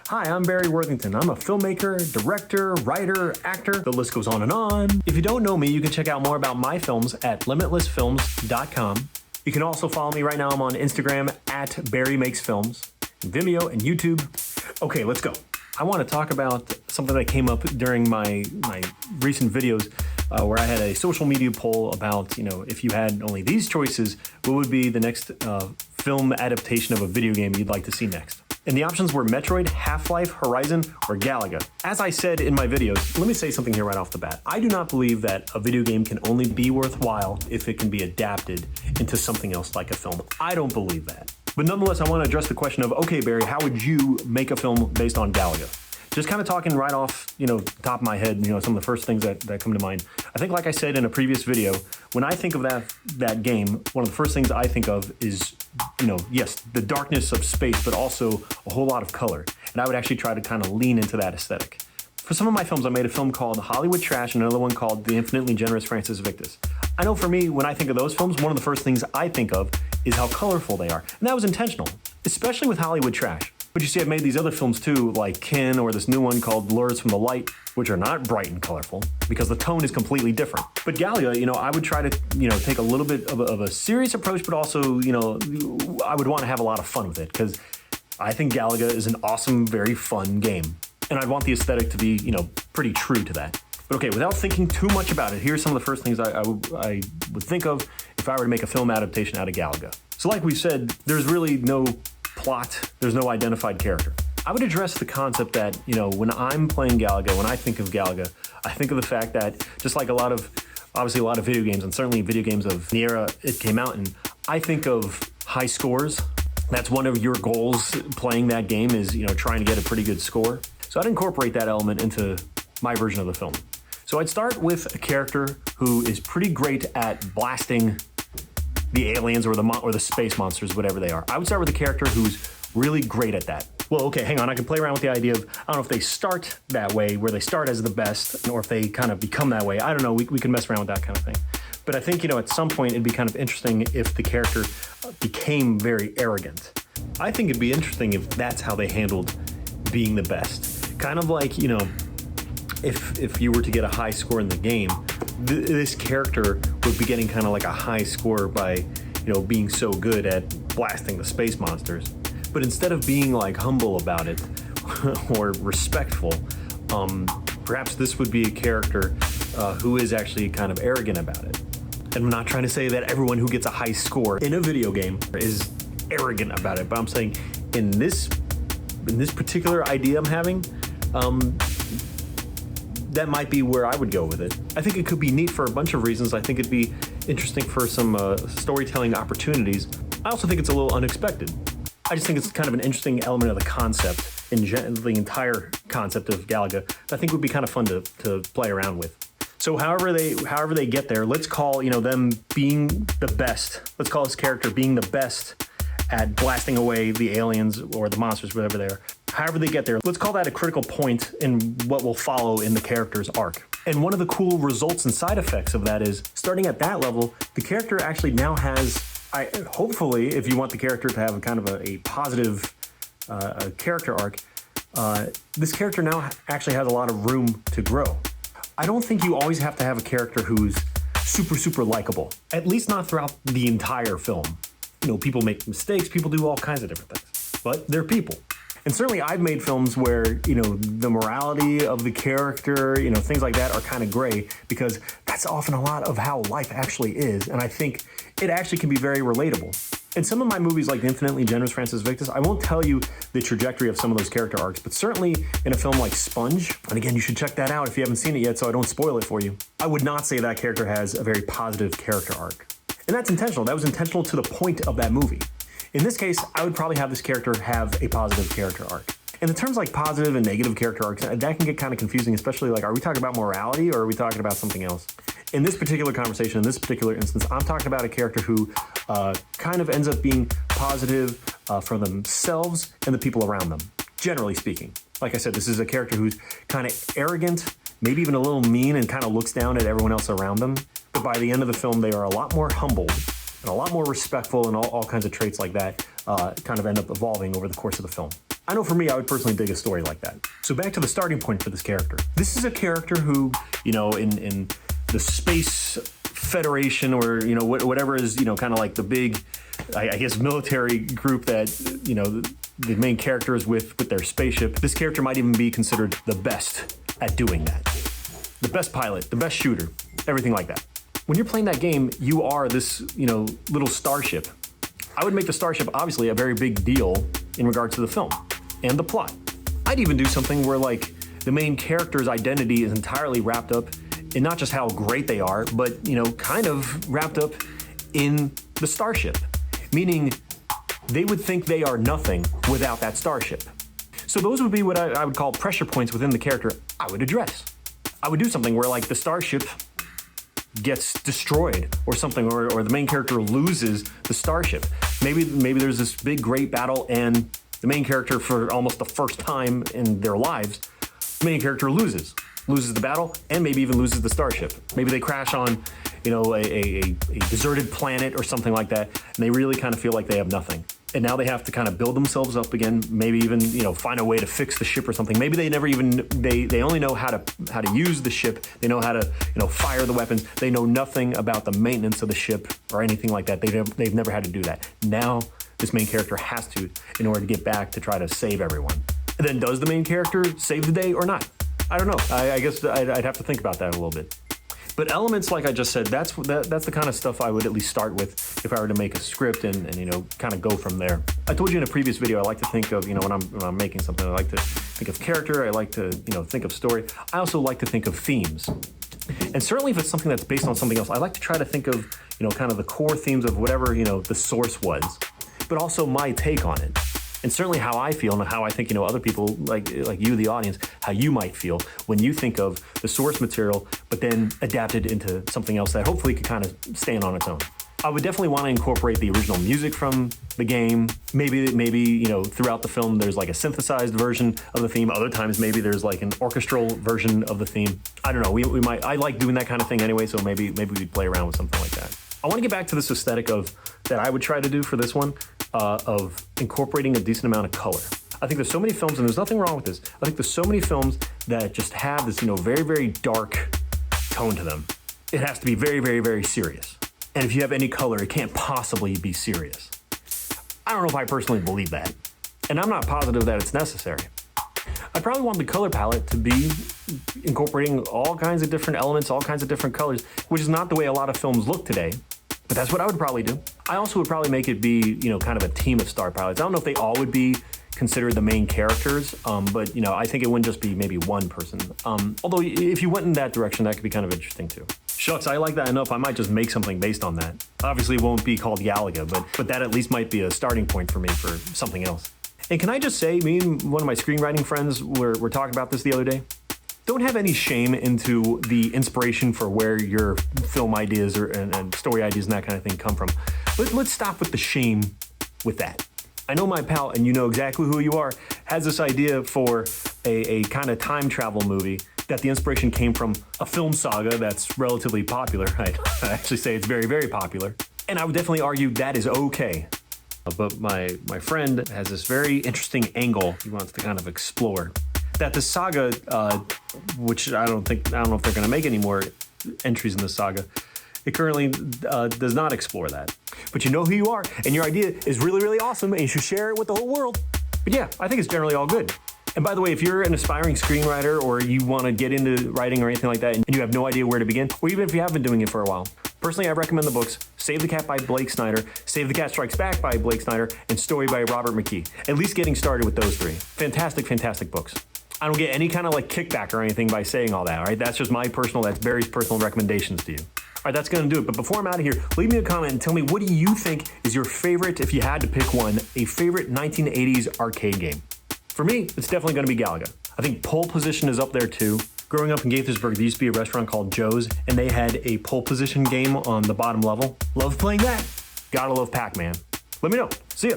Hi, I'm Barry Worthington. I'm a filmmaker, director, writer, actor. The list goes on and on. If you don't know me, you can check out more about my films at limitlessfilms.com. You can also follow me right now. I'm on Instagram at BarryMakesFilms, Vimeo, and YouTube. Okay, let's go. I want to talk about something that came up during my recent videos where I had a social media poll about, if you had only these choices, what would be the next film adaptation of a video game you'd like to see next? And the options were Metroid, Half-Life, Horizon, or Galaga. As I said in my videos, let me say something here right off the bat. I do not believe that a video game can only be worthwhile if it can be adapted into something else like a film. I don't believe that. But nonetheless, I want to address the question of, okay, Barry, how would you make a film based on Galaga? Just kind of talking right off, top of my head, some of the first things that come to mind. I think, like I said in a previous video, when I think of that game, one of the first things I think of is, yes, the darkness of space, but also a whole lot of color. And I would actually try to kind of lean into that aesthetic. For some of my films, I made a film called Hollywood Trash and another one called The Infinitely Generous Francis Victus. I know for me, when I think of those films, one of the first things I think of is how colorful they are. And that was intentional, especially with Hollywood Trash. But you see, I've made these other films too, like Kin or this new one called Lures from the Light, which are not bright and colorful because the tone is completely different. But Galaga, I would try to, take a little bit of a serious approach, but also, I would want to have a lot of fun with it because I think Galaga is an awesome, very fun game. And I'd want the aesthetic to be, pretty true to that. But okay, without thinking too much about it, here's some of the first things I would think of if I were to make a film adaptation out of Galaga. So like we said, there's really no plot, there's no identified character. I would address the concept that, when I'm playing Galaga, when I think of Galaga, I think of the fact that just like a lot of video games, and certainly video games of the era it came out in, I think of high scores. That's one of your goals playing that game is, trying to get a pretty good score. So I'd incorporate that element into my version of the film. So I'd start with a character who is pretty great at blasting the aliens or the space monsters, whatever they are. I would start with a character who's really great at that. Well, okay, hang on. I can play around with the idea of, I don't know if they start that way, where they start as the best, or if they kind of become that way. I don't know. We can mess around with that kind of thing. But I think, at some point it'd be kind of interesting if the character became very arrogant. I think it'd be interesting if that's how they handled being the best. Kind of like, if you were to get a high score in the game, this character would be getting kind of like a high score by, being so good at blasting the space monsters. But instead of being like humble about it or respectful, perhaps this would be a character who is actually kind of arrogant about it. And I'm not trying to say that everyone who gets a high score in a video game is arrogant about it, but I'm saying in this particular idea I'm having, that might be where I would go with it. I think it could be neat for a bunch of reasons. I think it'd be interesting for some storytelling opportunities. I also think it's a little unexpected. I just think it's kind of an interesting element of the concept, the entire concept of Galaga, that I think would be kind of fun to play around with. So however they get there, let's call, them being the best. Let's call this character being the best at blasting away the aliens or the monsters, whatever they are. However they get there, let's call that a critical point in what will follow in the character's arc. And one of the cool results and side effects of that is, starting at that level, the character actually now has, hopefully, if you want the character to have a kind of a positive character arc, this character now actually has a lot of room to grow. I don't think you always have to have a character who's super, super likable, at least not throughout the entire film. People make mistakes, people do all kinds of different things, but they're people. And certainly I've made films where, the morality of the character, things like that are kind of gray, because that's often a lot of how life actually is. And I think it actually can be very relatable. In some of my movies, like The Infinitely Generous Francis Victus, I won't tell you the trajectory of some of those character arcs, but certainly in a film like Sponge, and again, you should check that out if you haven't seen it yet so I don't spoil it for you, I would not say that character has a very positive character arc. And that's intentional. That was intentional to the point of that movie. In this case, I would probably have this character have a positive character arc. And the terms like positive and negative character arcs, that can get kind of confusing, especially like, are we talking about morality or are we talking about something else? In this particular conversation, in this particular instance, I'm talking about a character who kind of ends up being positive for themselves and the people around them, generally speaking. Like I said, this is a character who's kind of arrogant, maybe even a little mean, and kind of looks down at everyone else around them. But by the end of the film, they are a lot more humbled and a lot more respectful, and all kinds of traits like that kind of end up evolving over the course of the film. I know for me, I would personally dig a story like that. So back to the starting point for this character. This is a character who, you know, in the Space Federation, or, you know, whatever is, you know, kind of like the big, I guess, military group that, you know, the main character is with their spaceship. This character might even be considered the best at doing that. The best pilot, the best shooter, everything like that. When you're playing that game, you are this, you know, little starship. I would make the starship obviously a very big deal in regards to the film and the plot. I'd even do something where, like, the main character's identity is entirely wrapped up in not just how great they are, but, you know, kind of wrapped up in the starship. Meaning they would think they are nothing without that starship. So those would be what I would call pressure points within the character I would address. I would do something where, like, the starship gets destroyed or something, or the main character loses the starship. Maybe there's this big great battle and the main character, for almost the first time in their lives, the main character loses the battle and maybe even loses the starship. Maybe they crash on, you know, a deserted planet or something like that, and they really kind of feel like they have nothing. And now they have to kind of build themselves up again, maybe even, you know, find a way to fix the ship or something. Maybe they never even, they only know how to use the ship. They know how to, you know, fire the weapons. They know nothing about the maintenance of the ship or anything like that. They've never had to do that. Now this main character has to, in order to get back to try to save everyone. And then does the main character save the day or not? I don't know. I guess I'd have to think about that a little bit. But elements, like I just said, that's the kind of stuff I would at least start with if I were to make a script and you know, kind of go from there. I told you in a previous video, I like to think of, you know, when I'm making something, I like to think of character, I like to, you know, think of story. I also like to think of themes. And certainly if it's something that's based on something else, I like to try to think of, you know, kind of the core themes of whatever, you know, the source was, but also my take on it. And certainly how I feel and how I think, you know, other people like you, the audience, how you might feel when you think of the source material, but then adapted into something else that hopefully could kind of stand on its own. I would definitely want to incorporate the original music from the game. Maybe, you know, throughout the film, there's like a synthesized version of the theme. Other times, maybe there's like an orchestral version of the theme. I don't know. We might, I like doing that kind of thing anyway. So maybe we'd play around with something like that. I want to get back to this aesthetic that I would try to do for this one, of incorporating a decent amount of color. I think there's so many films, and there's nothing wrong with this. I think there's so many films that just have this, you know, very, very dark tone to them. It has to be very, very, very serious. And if you have any color, it can't possibly be serious. I don't know if I personally believe that. And I'm not positive that it's necessary. I probably want the color palette to be incorporating all kinds of different elements, all kinds of different colors, which is not the way a lot of films look today. But that's what I would probably do. I also would probably make it be, you know, kind of a team of star pilots. I don't know if they all would be considered the main characters, but, you know, I think it wouldn't just be maybe one person. Although if you went in that direction, that could be kind of interesting too. Shucks, I like that enough. I might just make something based on that. Obviously, it won't be called Galaga, but that at least might be a starting point for me for something else. And can I just say, me and one of my screenwriting friends were talking about this the other day. Don't have any shame into the inspiration for where your film ideas and story ideas and that kind of thing come from. Let's stop with the shame with that. I know my pal, and you know exactly who you are, has this idea for a kind of time travel movie that the inspiration came from a film saga that's relatively popular. I actually say it's very, very popular. And I would definitely argue that is okay. But my friend has this very interesting angle he wants to kind of explore. That the saga, which I don't know if they're going to make any more entries in the saga, it currently does not explore that. But you know who you are, and your idea is really, really awesome, and you should share it with the whole world. But yeah, I think it's generally all good. And by the way, if you're an aspiring screenwriter or you want to get into writing or anything like that, and you have no idea where to begin, or even if you have been doing it for a while, personally, I recommend the books Save the Cat by Blake Snyder, Save the Cat Strikes Back by Blake Snyder, and Story by Robert McKee. At least getting started with those three. Fantastic, fantastic books. I don't get any kind of like kickback or anything by saying all that, all right? That's just that's Barry's personal recommendations to you. All right, that's going to do it. But before I'm out of here, leave me a comment and tell me, what do you think is your favorite, if you had to pick one, a favorite 1980s arcade game? For me, it's definitely going to be Galaga. I think Pole Position is up there too. Growing up in Gaithersburg, there used to be a restaurant called Joe's, and they had a pole position game on the bottom level. Love playing that. Gotta love Pac-Man. Let me know. See ya.